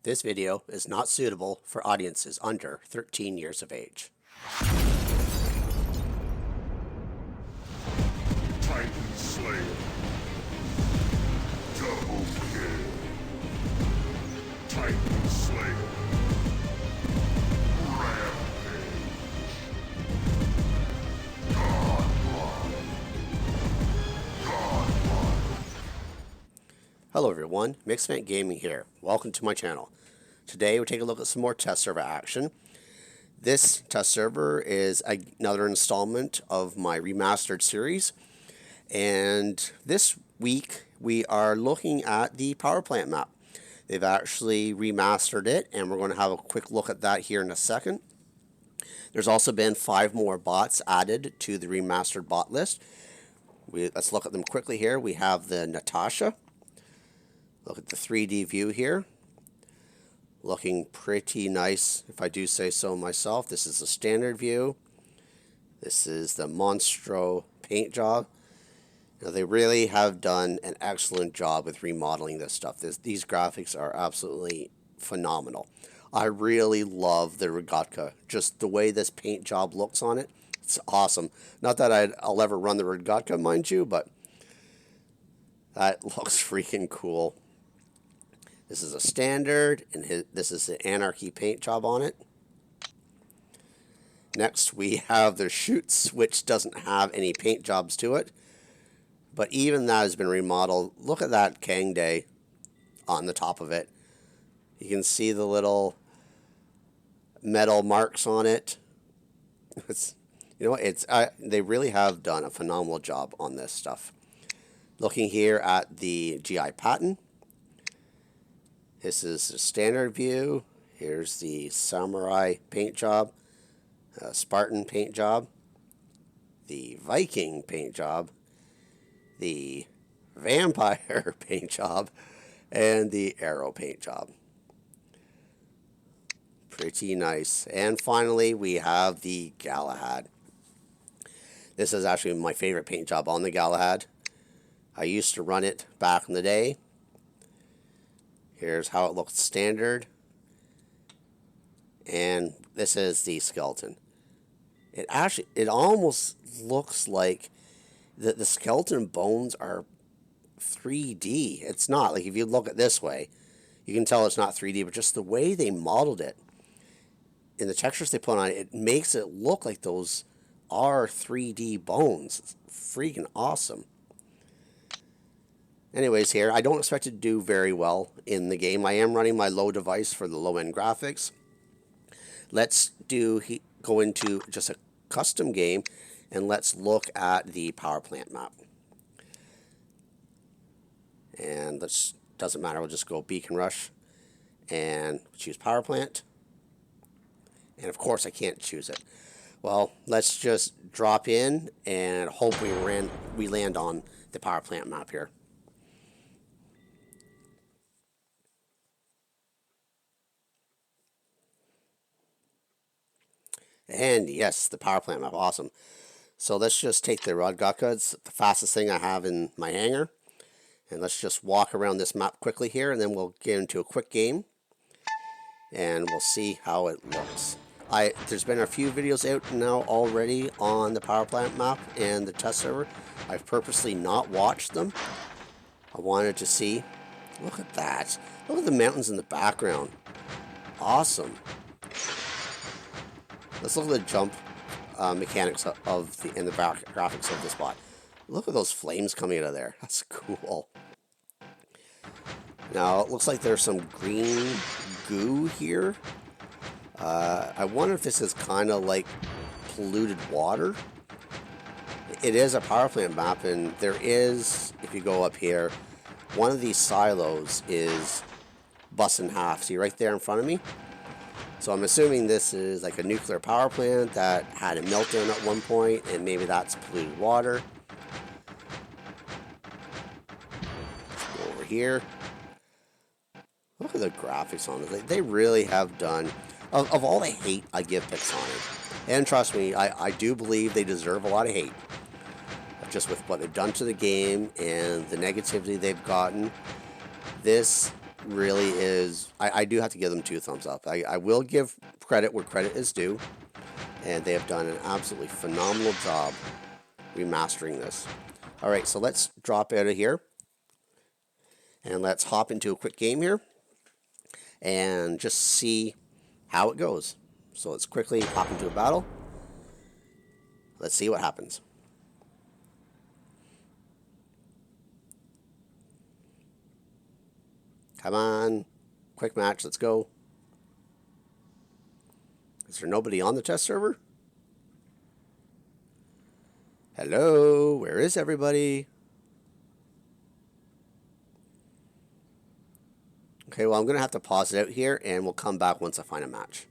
This video is not suitable for audiences under 13 years of age. Titan Slayer. Double kill. Titan Slayer. Rampage. Godlike. Hello everyone, Mixfant Gaming here. Welcome to my channel. Today we're taking a look at some more test server action. This test server is another installment of my Remastered series. And this week we are looking at the power plant map. They've actually remastered it, and we're going to have a quick look at that here in a second. There's also been 5 more bots added to the remastered bot list. Let's look at them quickly here. We have the Natasha. Look at the 3D view here. Looking pretty nice, if I do say so myself. This is the standard view. This is the Monstro paint job. Now, they really have done an excellent job with remodeling this stuff. These graphics are absolutely phenomenal. I really love the Rogatka. Just the way this paint job looks on it, it's awesome. Not that I'll ever run the Rogatka, mind you, but that looks freaking cool. This is a standard, and this is the Anarchy paint job on it. Next, we have the Schutze, which doesn't have any paint jobs to it. But even that has been remodeled. Look at that Kang Day on the top of it. You can see the little metal marks on it. They really have done a phenomenal job on this stuff. Looking here at the GI Patton. This is the standard view. Here's the Samurai paint job, Spartan paint job, the Viking paint job, the Vampire paint job, and the Arrow paint job. Pretty nice. And finally, we have the Galahad. This is actually my favorite paint job on the Galahad. I used to run it back in the day. Here's how it looks standard. And this is the skeleton. It almost looks like the skeleton bones are 3D. It's not. Like, if you look at this way, you can tell it's not 3D, but just the way they modeled it and the textures they put on it, it makes it look like those are 3D bones. It's freaking awesome. Anyways, here, I don't expect it to do very well in the game. I am running my low device for the low-end graphics. Let's go into just a custom game, and let's look at the power plant map. And doesn't matter, we'll just go Beacon Rush and choose power plant. And of course, I can't choose it. Well, let's just drop in and hope we land on the power plant map here. And yes, the power plant map, awesome. So let's just take the Rogatka. It's the fastest thing I have in my hangar. And let's just walk around this map quickly here, and then we'll get into a quick game. And we'll see how it looks. There's been a few videos out now already on the power plant map and the test server. I've purposely not watched them. I wanted to see. Look at that. Look at the mountains in the background. Awesome. Let's look at the jump mechanics and the graphics of this bot. Look at those flames coming out of there. That's cool. Now, it looks like there's some green goo here. I wonder if this is kind of like polluted water. It is a power plant map, and there is, if you go up here, one of these silos is bust in half. See right there in front of me? So I'm assuming this is like a nuclear power plant that had a meltdown at one point, and maybe that's polluted water. Let's go over here. Look at the graphics on it. They really have done, of all the hate I give Pixonic, and trust me, I do believe they deserve a lot of hate. Just with what they've done to the game and the negativity they've gotten, this really is, I do have to give them 2 thumbs up. I will give credit where credit is due, and they have done an absolutely phenomenal job remastering this. Alright, so let's drop out of here, and let's hop into a quick game here, and just see how it goes. So let's quickly hop into a battle. Let's see what happens. Come on. Quick match. Let's go. Is there nobody on the test server? Hello? Where is everybody? Okay, well, I'm going to have to pause it out here, and we'll come back once I find a match.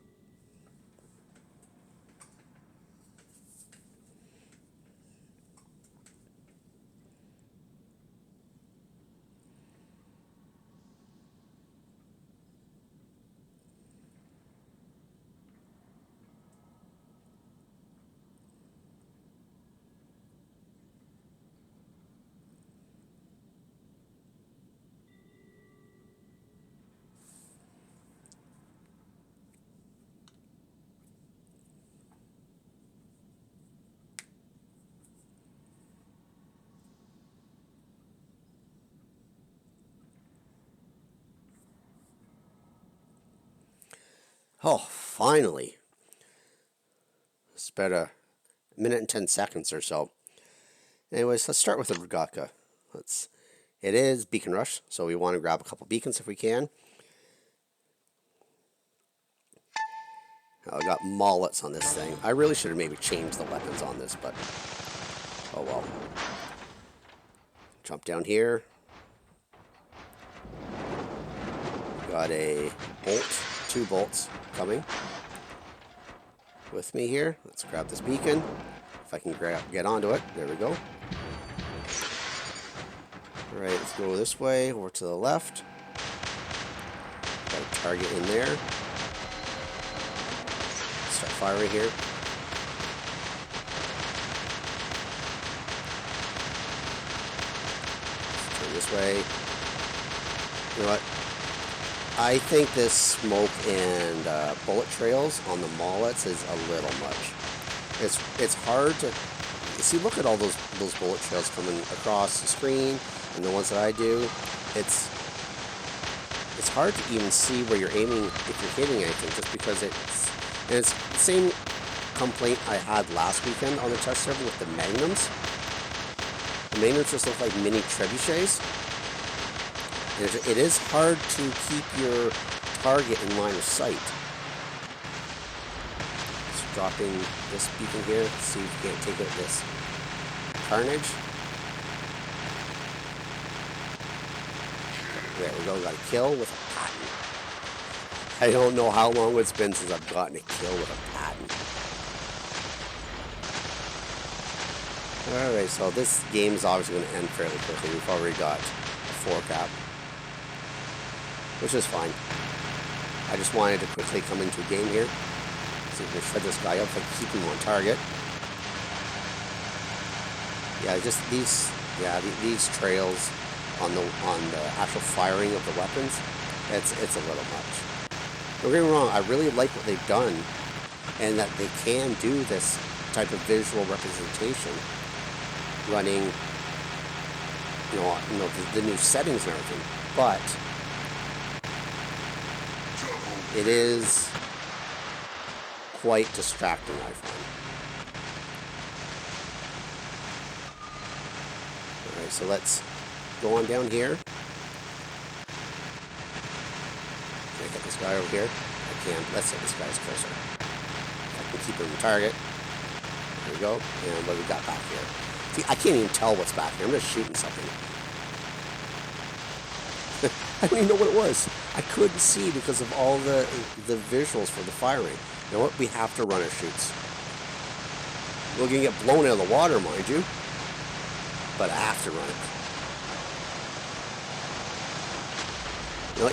Oh, finally. It's about a minute and 10 seconds or so. Anyways, let's start with the Rogatka. It is Beacon Rush, so we want to grab a couple beacons if we can. I got mallets on this thing. I really should have maybe changed the weapons on this, but oh well. Jump down here. Got a bolt, 2 bolts coming with me here. Let's grab this beacon. If I can get onto it. There we go. Alright, let's go this way, over to the left. Got a target in there. Start firing here. Let's turn this way. You know what? I think this smoke and bullet trails on the mallets is a little much. It's hard to see. Look at all those bullet trails coming across the screen, and the ones that I do. It's hard to even see where you're aiming if you're hitting anything, just because it's the same complaint I had last weekend on the test server with the magnums. The magnums just look like mini trebuchets. It is hard to keep your target in line of sight. Just dropping this beacon here. Let's see if we can't take out this carnage. There we go. Got a kill with a Patton. I don't know how long it's been since I've gotten a kill with a Patton. Alright, so this game is obviously going to end fairly quickly. We've already got a 4-cap. Which is fine. I just wanted to quickly come into a game here. See if we can shred this guy up if I keep him on target. Yeah, just these trails on the actual firing of the weapons, it's a little much. Don't get me wrong, I really like what they've done, and that they can do this type of visual representation, running, the new settings and everything, but it is quite distracting, I find. Alright, so let's go on down here. Can I get this guy over here? I can. Let's hit this guy's closer. I can keep him on target. There we go. And what we got back here? See, I can't even tell what's back here. I'm just shooting something. I don't even know what it was. I couldn't see because of all the visuals for the firing. You know what? We have to run our shoots. We're going to get blown out of the water, mind you. But I have to run it.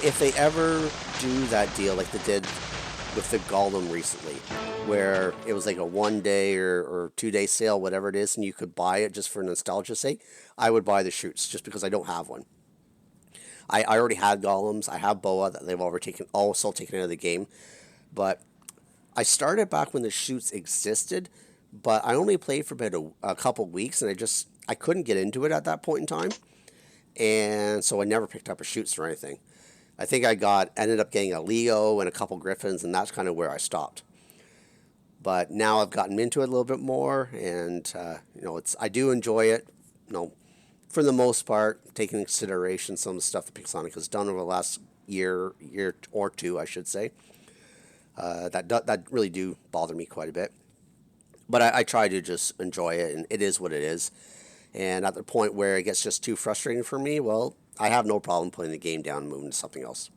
If they ever do that deal like they did with the Golem recently, where it was like a 1-day or 2-day sale, whatever it is, and you could buy it just for nostalgia's sake, I would buy the shoots just because I don't have one. I already had golems. I have boa that they've already also taken out of the game. But I started back when the shoots existed, but I only played for about a couple weeks, and I couldn't get into it at that point in time, and so I never picked up a shoots or anything. I think ended up getting a Leo and a couple Griffins, and that's kind of where I stopped. But now I've gotten into it a little bit more, and I do enjoy it. For the most part, taking into consideration some of the stuff that Pixonic has done over the last year or two, I should say. That really do bother me quite a bit. But I try to just enjoy it, and it is what it is. And at the point where it gets just too frustrating for me, well, I have no problem putting the game down and moving to something else.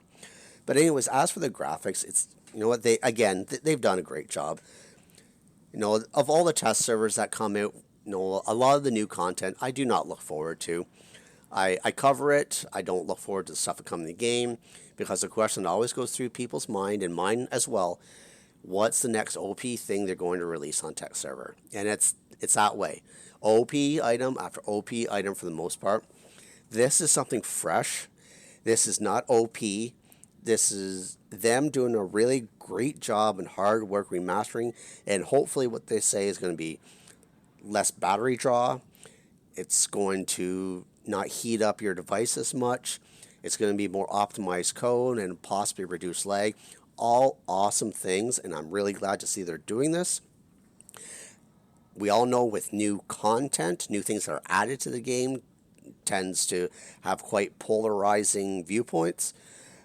But anyways, as for the graphics, it's they've done a great job. Of all the test servers that come out, a lot of the new content I do not look forward to. I cover it. I don't look forward to the stuff that comes in the game because the question that always goes through people's mind and mine as well. What's the next OP thing they're going to release on tech server? And it's that way. OP item after OP item for the most part. This is something fresh. This is not OP. This is them doing a really great job and hard work remastering, and hopefully what they say is going to be less battery draw. It's going to not heat up your device as much. It's going to be more optimized code and possibly reduce lag. All awesome things, and I'm really glad to see they're doing this. We all know with new content, new things that are added to the game tends to have quite polarizing viewpoints.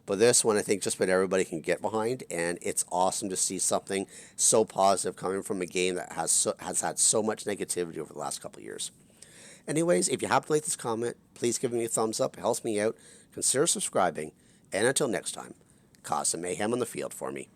But this one, I think just about everybody can get behind, and it's awesome to see something so positive coming from a game that has had so much negativity over the last couple of years. Anyways, if you happen to like this comment, please give me a thumbs up. It helps me out. Consider subscribing, and until next time, cause some mayhem on the field for me.